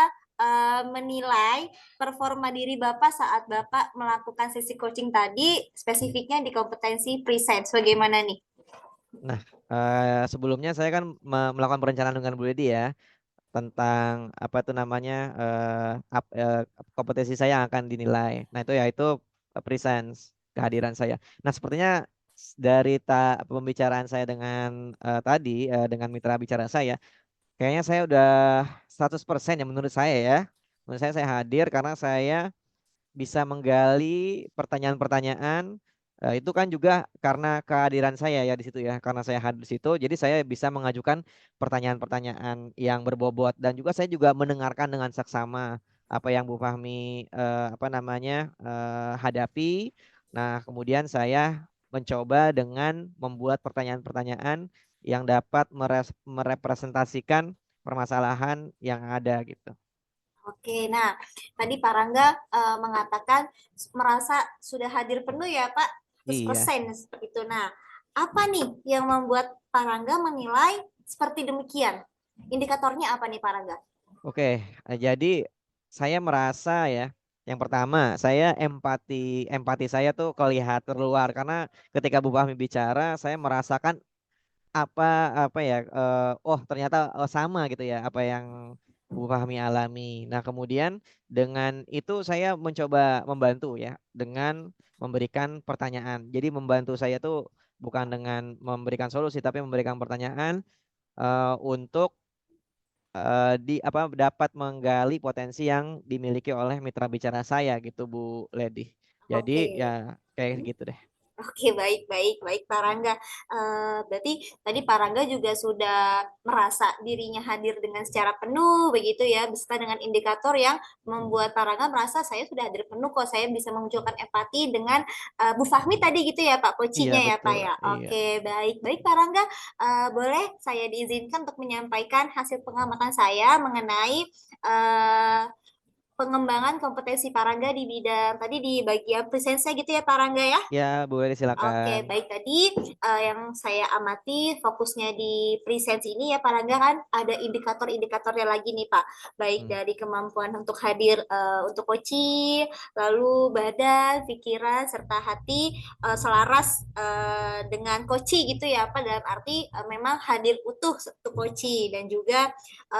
menilai performa diri Bapak saat Bapak melakukan sesi coaching tadi, spesifiknya di kompetensi presence? Bagaimana nih? Nah, sebelumnya saya kan melakukan perencanaan dengan Bu Ledi ya tentang apa itu namanya kompetensi saya yang akan dinilai. Nah, itu yaitu presence, kehadiran saya. Nah, sepertinya dari pembicaraan saya dengan tadi dengan mitra bicara saya, kayaknya saya udah 100% ya menurut saya ya. Menurut saya hadir karena saya bisa menggali pertanyaan-pertanyaan. Itu kan juga karena kehadiran saya ya di situ ya, karena saya hadir di situ, jadi saya bisa mengajukan pertanyaan-pertanyaan yang berbobot dan juga saya juga mendengarkan dengan seksama apa yang Bu Fahmi apa namanya hadapi. Nah, kemudian saya mencoba dengan membuat pertanyaan-pertanyaan yang dapat merepresentasikan permasalahan yang ada gitu. Oke, nah tadi Pak Rangga mengatakan merasa sudah hadir penuh ya Pak, Iya. 100% seperti itu. Nah, apa nih yang membuat Pak Rangga menilai seperti demikian? Indikatornya apa nih Pak Rangga? Oke, jadi saya merasa ya, yang pertama saya empati saya tuh kelihatan terluar karena ketika Bu Fahmi bicara, saya merasakan apa apa ya, oh ternyata sama gitu ya apa yang Bu Fahmi alami. Nah kemudian dengan itu saya mencoba membantu ya dengan memberikan pertanyaan. Jadi membantu saya tuh bukan dengan memberikan solusi tapi memberikan pertanyaan untuk dapat menggali potensi yang dimiliki oleh mitra bicara saya gitu Bu Ledi. Jadi Oke, ya kayak gitu deh. Oke, baik, baik, baik, Pak Rangga. Berarti tadi Pak Rangga juga sudah merasa dirinya hadir dengan secara penuh, begitu ya, beserta dengan indikator yang membuat Pak Rangga merasa saya sudah hadir penuh kok, saya bisa menunjukkan empati dengan Bu Fahmi tadi gitu ya, Pak, Iya coachingnya ya, Pak betul, ya. iya. Oke, baik, baik, Pak Rangga. Boleh saya diizinkan untuk menyampaikan hasil pengamatan saya mengenai eh, pengembangan kompetensi Pak Rangga di bidang tadi di bagian presence gitu ya, Pak Rangga ya. Ya boleh silakan. Oke, baik tadi yang saya amati fokusnya di presence ini ya Pak Rangga kan ada indikator-indikatornya lagi nih Pak. Baik Hmm. dari kemampuan untuk hadir untuk coaching, lalu badan, pikiran, serta hati selaras dengan coaching gitu ya Pak. Dalam arti memang hadir utuh untuk coaching dan juga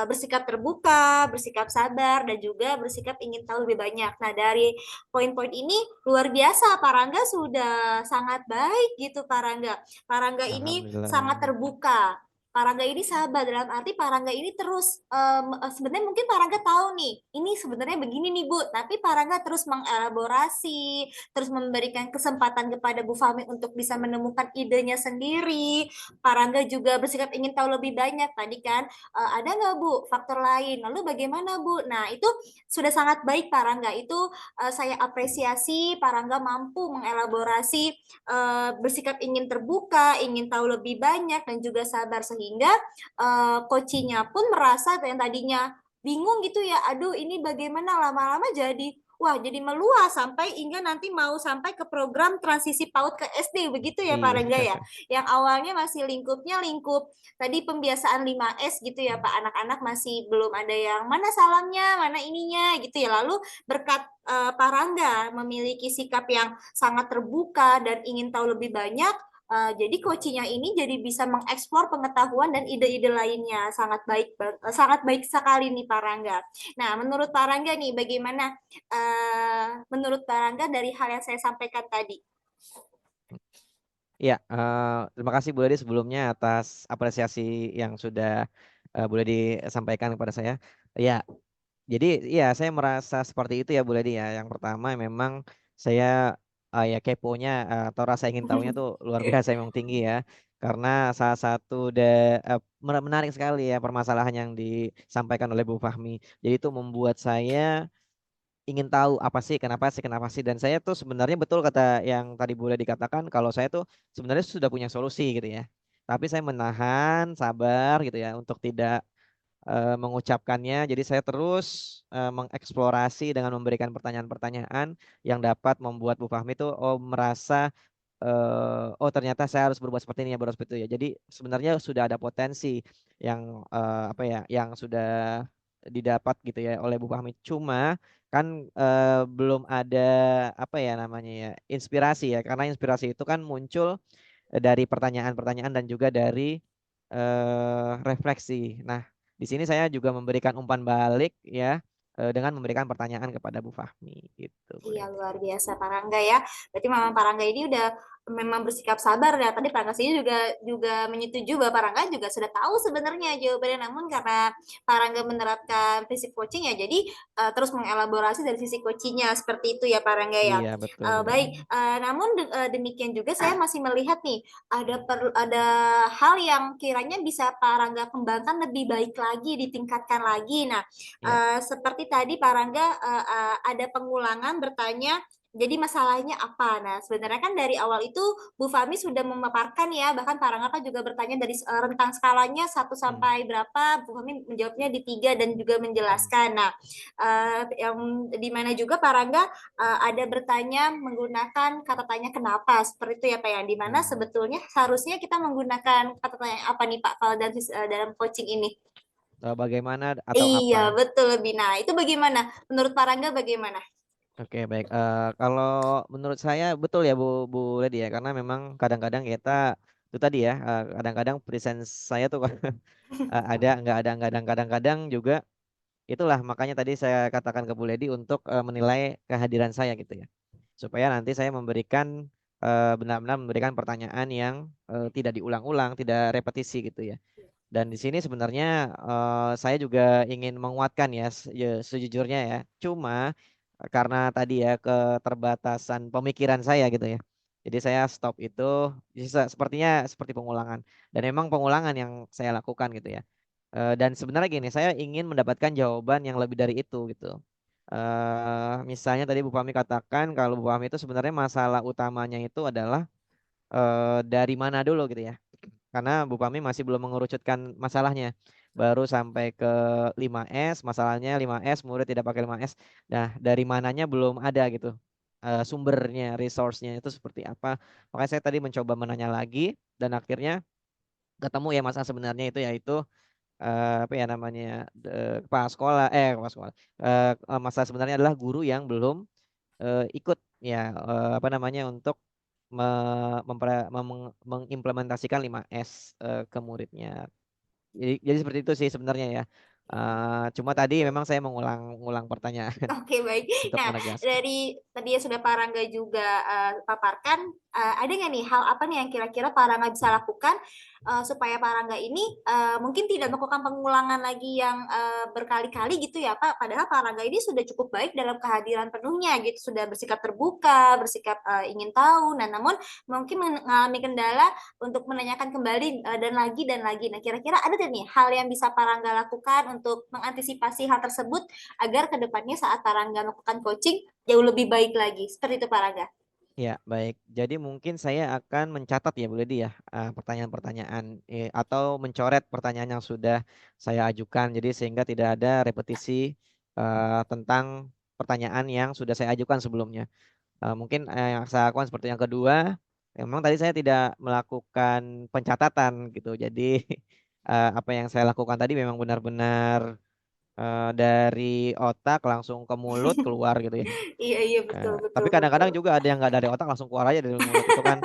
bersikap terbuka, bersikap sabar, dan juga bersikap ingin tahu lebih banyak. Nah dari poin-poin ini luar biasa Pak Rangga sudah sangat baik gitu Pak Rangga. Pak Rangga ini sangat Alhamdulillah. terbuka. Pak Rangga ini sahabat dalam arti Pak Rangga ini terus sebenarnya mungkin Pak Rangga tahu nih ini sebenarnya begini nih Bu, tapi Pak Rangga terus mengelaborasi, terus memberikan kesempatan kepada Bu Fahmi untuk bisa menemukan idenya sendiri. Pak Rangga juga bersikap ingin tahu lebih banyak tadi kan, ada nggak Bu faktor lain? Lalu bagaimana Bu? Nah itu sudah sangat baik Pak Rangga. Itu saya apresiasi Pak Rangga mampu mengelaborasi bersikap ingin terbuka, ingin tahu lebih banyak dan juga sabar sehingga coachingnya pun merasa yang tadinya bingung gitu ya, aduh ini bagaimana lama-lama jadi wah jadi meluas sampai hingga nanti mau sampai ke program transisi PAUD ke SD begitu ya Pak Iya. Rangga ya. Yang awalnya masih lingkupnya lingkup tadi pembiasaan 5S gitu ya Pak, anak-anak masih belum ada yang mana salamnya, mana ininya gitu ya. Lalu berkat Pak Rangga memiliki sikap yang sangat terbuka dan ingin tahu lebih banyak, jadi coachingnya ini jadi bisa mengeksplor pengetahuan dan ide-ide lainnya. Sangat baik sekali nih Pak Rangga. Nah, menurut Pak Rangga nih, bagaimana menurut Pak Rangga dari hal yang saya sampaikan tadi? Ya, terima kasih Bu Ledi sebelumnya atas apresiasi yang sudah boleh disampaikan kepada saya. Ya, jadi ya saya merasa seperti itu ya Bu Ledi ya. Yang pertama memang saya ya keponya atau rasa ingin tahunya tuh luar biasa memang tinggi ya. Karena salah satu menarik sekali ya permasalahan yang disampaikan oleh Bu Fahmi. Jadi itu membuat saya ingin tahu kenapa sih dan saya tuh sebenarnya betul kata yang tadi boleh dikatakan kalau saya tuh sebenarnya sudah punya solusi gitu ya. Tapi saya menahan, sabar gitu ya untuk tidak mengucapkannya. Jadi saya terus mengeksplorasi dengan memberikan pertanyaan-pertanyaan yang dapat membuat Bu Fahmi tuh merasa oh ternyata saya harus berbuat seperti ini ya, berbuat seperti itu ya. Jadi sebenarnya sudah ada potensi yang apa ya, yang sudah didapat gitu ya oleh Bu Fahmi. Cuma kan belum ada apa ya namanya ya, inspirasi ya. Karena inspirasi itu kan muncul dari pertanyaan-pertanyaan dan juga dari refleksi. Nah, di sini saya juga memberikan umpan balik ya dengan memberikan pertanyaan kepada Bu Fahmi gitu, Bu Iya Ledi. luar biasa Pak Rangga ya. Berarti memang Pak Rangga ini udah memang bersikap sabar ya. Tadi Pak Rangga sendiri juga juga menyetujui bahwa Pak Rangga juga sudah tahu sebenarnya jawabannya. Namun karena Pak Rangga menerapkan prinsip coaching ya, jadi terus mengelaborasi dari sisi coachingnya seperti itu ya Pak Rangga ya. Iya, betul, Bu Baik, Ledi. namun demikian juga saya masih melihat nih ada hal yang kiranya bisa Pak Rangga kembangkan lebih baik lagi, ditingkatkan lagi. Nah, Ya. seperti tadi Pak Rangga ada pengulangan bertanya, jadi masalahnya apa? Nah, sebenarnya kan dari awal itu Bu Fahmi sudah memaparkan ya, bahkan Pak Rangga kan juga bertanya dari rentang skalanya satu Hmm. sampai berapa, Bu Fahmi menjawabnya di 3 dan juga Hmm. menjelaskan. Nah, yang di mana juga Pak Rangga ada bertanya menggunakan kata tanya kenapa, seperti itu ya Pak, yang di mana Hmm. sebetulnya harusnya kita menggunakan kata tanya apa nih Pak kalau dalam coaching ini? Bagaimana atau Iya, apa? betul lebih. Nah, itu bagaimana? Menurut Pak Rangga bagaimana? Oke, baik. Kalau menurut saya betul ya Bu Bu Ledi ya, karena memang kadang-kadang kita itu tadi ya, kadang-kadang presence saya tuh ada nggak ada nggak ada kadang-kadang juga itulah makanya tadi saya katakan ke Bu Ledi untuk menilai kehadiran saya gitu ya, supaya nanti saya memberikan benar-benar memberikan pertanyaan yang tidak diulang-ulang, tidak repetisi gitu ya. Dan di sini sebenarnya saya juga ingin menguatkan ya, ya sejujurnya ya. Cuma karena tadi ya keterbatasan pemikiran saya gitu ya. Jadi saya stop itu sepertinya seperti pengulangan dan memang pengulangan yang saya lakukan gitu ya. Dan sebenarnya gini, saya ingin mendapatkan jawaban yang lebih dari itu gitu. Misalnya tadi Bu Fahmi katakan kalau Bu Fahmi itu sebenarnya masalah utamanya itu adalah dari mana dulu gitu ya. Karena Bu Fahmi masih belum mengerucutkan masalahnya. Baru sampai ke 5S, masalahnya 5S, murid tidak pakai 5S. Nah, dari mananya belum ada gitu. Sumbernya, resource-nya itu seperti apa. Makanya saya tadi mencoba menanya lagi dan akhirnya ketemu ya masalah sebenarnya itu yaitu apa ya namanya kepala sekolah kepala sekolah. Masalah sebenarnya adalah guru yang belum ikut ya apa namanya untuk mengimplementasikan 5S ke muridnya. Jadi seperti itu sih sebenarnya ya. Cuma tadi memang saya mengulang pertanyaan Oke, baik. untuk Nah, menegaskan. dari tadi yang sudah Pak Rangga juga paparkan, ada nggak nih hal apa nih yang kira-kira Pak Rangga bisa lakukan supaya Pak Rangga ini mungkin tidak melakukan pengulangan lagi yang berkali-kali gitu ya, Pak. Padahal Pak Rangga ini sudah cukup baik dalam kehadiran penuhnya gitu, sudah bersikap terbuka, bersikap ingin tahu. Nah, namun mungkin mengalami kendala untuk menanyakan kembali dan lagi dan lagi. Nah, kira-kira ada tidak nih hal yang bisa Pak Rangga lakukan untuk mengantisipasi hal tersebut agar kedepannya saat Parangga melakukan coaching jauh lebih baik lagi. Seperti itu Parangga. Ya, baik. Jadi mungkin saya akan mencatat ya Bu Ledi ya pertanyaan-pertanyaan atau mencoret pertanyaan yang sudah saya ajukan. Jadi sehingga tidak ada repetisi tentang pertanyaan yang sudah saya ajukan sebelumnya. Mungkin yang saya lakukan seperti yang kedua, memang tadi saya tidak melakukan pencatatan gitu. Jadi apa yang saya lakukan tadi memang benar-benar dari otak langsung ke mulut keluar gitu ya. Iya, iya, betul, betul, Tapi betul. kadang-kadang juga ada yang nggak dari otak langsung keluar aja dari mulut itu kan.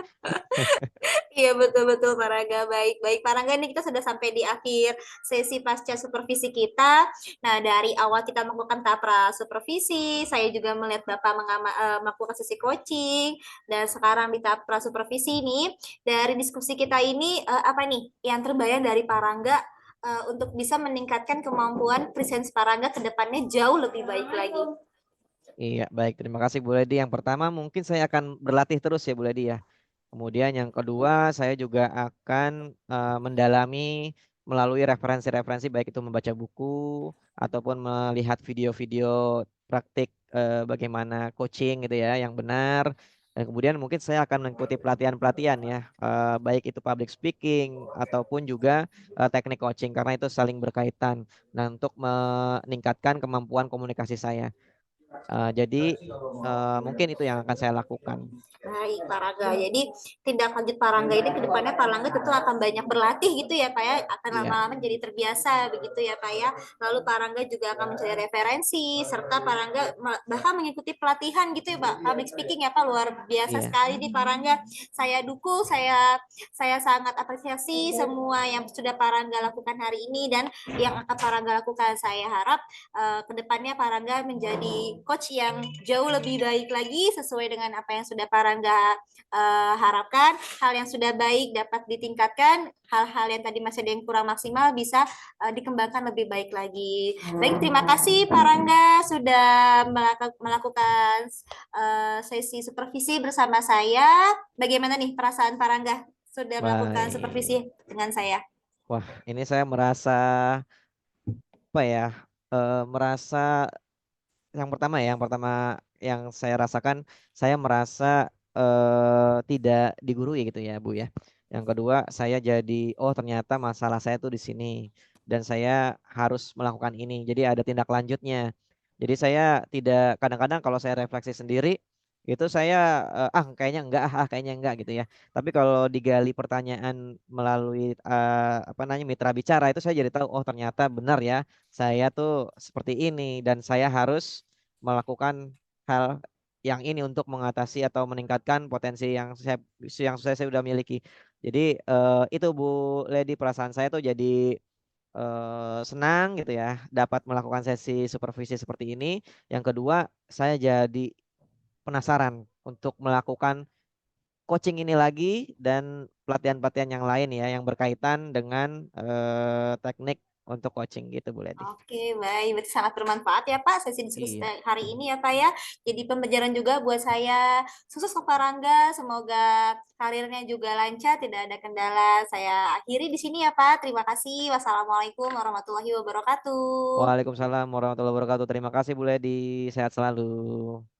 Iya, betul, betul Parangga. Baik, baik Parangga, ini kita sudah sampai di akhir sesi pasca supervisi kita. Nah, dari awal kita melakukan tahap pra supervisi, saya juga melihat Bapak melakukan sesi coaching, dan sekarang di tahap pra supervisi ini, dari diskusi kita ini, apa nih yang terbayang dari Parangga untuk bisa meningkatkan kemampuan presence Parangga ke depannya jauh lebih baik lagi. Iya, baik. Terima kasih Bu Ledi. Yang pertama mungkin saya akan berlatih terus ya Bu Ledi ya. Kemudian yang kedua saya juga akan mendalami melalui referensi-referensi baik itu membaca buku ataupun melihat video-video praktik bagaimana coaching gitu ya yang benar. Dan kemudian mungkin saya akan mengikuti pelatihan-pelatihan ya, baik itu public speaking ataupun juga teknik coaching karena itu saling berkaitan. Nah, untuk meningkatkan kemampuan komunikasi saya. Jadi mungkin itu yang akan saya lakukan. Baik, Parangga. Jadi tindak lanjut Parangga ini ke depannya Parangga tentu akan banyak berlatih gitu ya Pak ya, akan Iya, lama-lama jadi terbiasa begitu ya Pak ya. Lalu Parangga juga akan mencari referensi serta Parangga bahkan mengikuti pelatihan gitu ya Pak. Public speaking ya Pak, luar biasa iya, sekali di Parangga. Saya dukung, saya sangat apresiasi semua yang sudah Parangga lakukan hari ini dan yang akan Parangga lakukan. Saya harap ke depannya Parangga menjadi coach yang jauh lebih baik lagi sesuai dengan apa yang sudah Parangga harapkan. Hal yang sudah baik dapat ditingkatkan, hal-hal yang tadi masih ada yang kurang maksimal bisa dikembangkan lebih baik lagi. Baik, terima kasih Parangga sudah melakukan sesi supervisi bersama saya. Bagaimana nih perasaan Parangga sudah melakukan baik. supervisi dengan saya? Wah, ini saya merasa apa ya? Merasa yang pertama yang saya rasakan, saya merasa tidak digurui gitu ya, Bu ya. Yang kedua, saya jadi oh ternyata masalah saya tuh di sini dan saya harus melakukan ini. Jadi ada tindak lanjutnya. Jadi saya tidak kadang-kadang kalau saya refleksi sendiri itu saya kayaknya enggak gitu ya. Tapi kalau digali pertanyaan melalui apa namanya mitra bicara itu saya jadi tahu oh ternyata benar ya saya tuh seperti ini dan saya harus melakukan hal yang ini untuk mengatasi atau meningkatkan potensi yang saya sudah miliki. Jadi itu Bu Lady perasaan saya tuh jadi senang gitu ya dapat melakukan sesi supervisi seperti ini. Yang kedua, saya jadi penasaran untuk melakukan coaching ini lagi dan pelatihan-pelatihan yang lain ya yang berkaitan dengan teknik untuk coaching gitu Bu Ledi. Oke, baik. Berarti sangat bermanfaat ya Pak sesi diskusi Iya. hari ini ya Pak ya. Jadi pembelajaran juga buat saya. Sukses untuk Pak Rangga. Semoga karirnya juga lancar, tidak ada kendala. Saya akhiri di sini ya Pak. Terima kasih. Wassalamualaikum warahmatullahi wabarakatuh. Waalaikumsalam warahmatullahi wabarakatuh. Terima kasih Bu Ledi. Sehat selalu.